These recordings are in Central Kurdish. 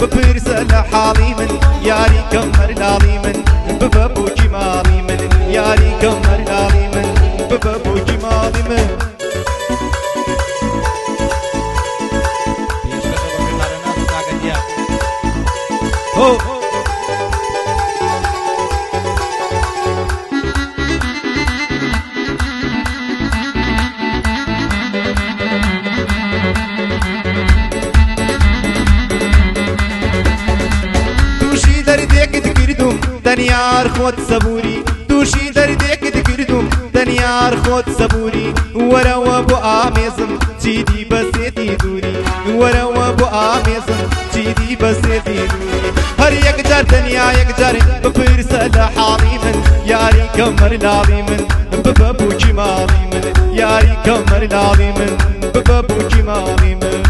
ببرس لحالي من ياري كمر لالي من ببابو جمالي من ياري كمر لالي من ببابو جمالي من دنيار خود صبوري دوشي دردك دكردم دنيار خود صبوري ورا ابو آميزم جيدي بسيتي دوري ورا ابو آميزم جيدي بسيتي دوري هر يقدر دنيا يقدر ببرس لحالي من ياري كمر لالي من ببابو جمالي من ياري كمر لالي من ببابو جمالي من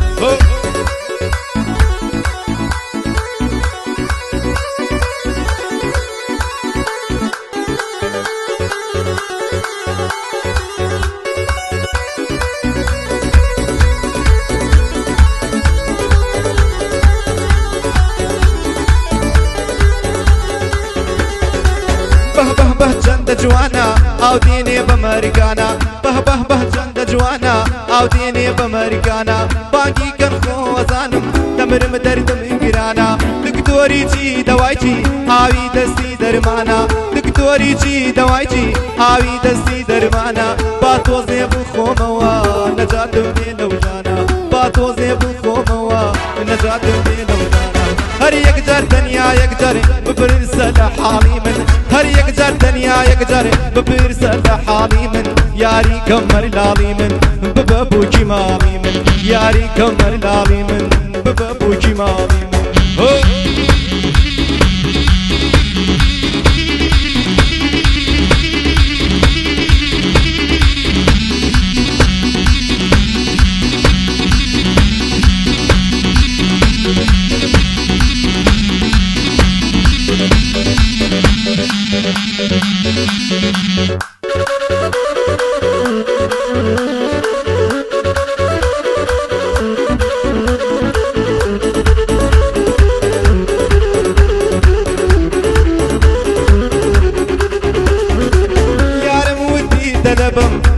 جند جوانا او ديني بامريكانا به جند جوانا او ديني بامريكانا باقي كان خوزانم دمرم دردم انقرانا دكتوري جي دوايتي هاوي دستي درمانا دكتوري جي دوايتي هاوي دستي درمانا باتوزني بخوموا نجات من لوجانا باتوزني بخوموا نجات من لوجانا هر يقدر دنيا يقدر ببرس لحالي من هر يقدر دنيا يقدر ببرس لحالي من ياري كمر لالي من ببابو جمالي من ياري كمر لالي من ببابو جمالي من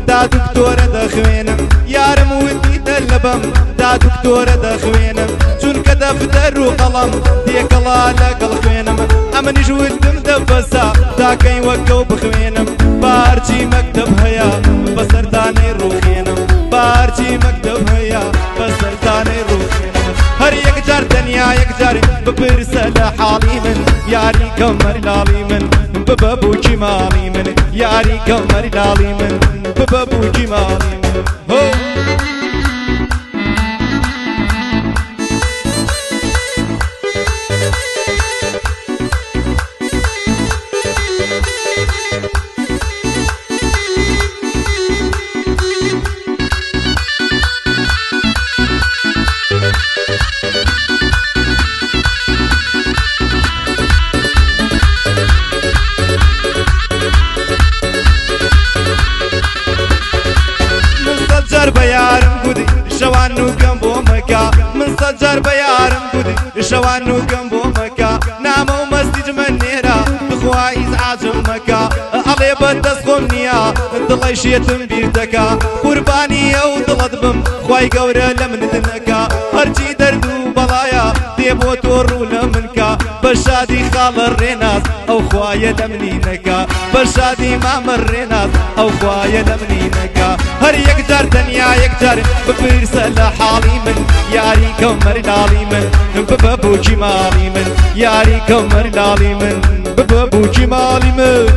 دا دكتورة دخوينم يارم ودي دلبم دا دكتورة دخوينم چون كدا فتر وقلم ديك الله لقل خوينم اما نجود مدبسا دا كين وقو بخوينم بارجي مكتب هيا بسرطاني روخينم بارجي مكتب هيا بسرطاني روخينم هر يقدر دنيا يقدر ببرس لحالي من ياري كمر لالي من ببابو جمالي من ياري كمر لالي من ببابو جمالي من بيارم قدي شوانو جنبو مكا من صجر بيارم قدي شوانو جنبو مكا نامو مسجد من نيرا بخوايز عاجم مكا علي بدس غنيا ضلي شيتم بيرتكا قرباني او ضلت بم خواي قورا لمن دنكا هرجي دردو بلايا ديبو تورو لمنكا بشادي خال الريناس او خوايا لمنينكا بشادي مام الريناس او خوايا لمنينكا هر يقدر دنيا يقدر ببرس لحالي من ياري كمر لالي من ببابو جمالي من ياري كمر لالي من ببابو جمالي من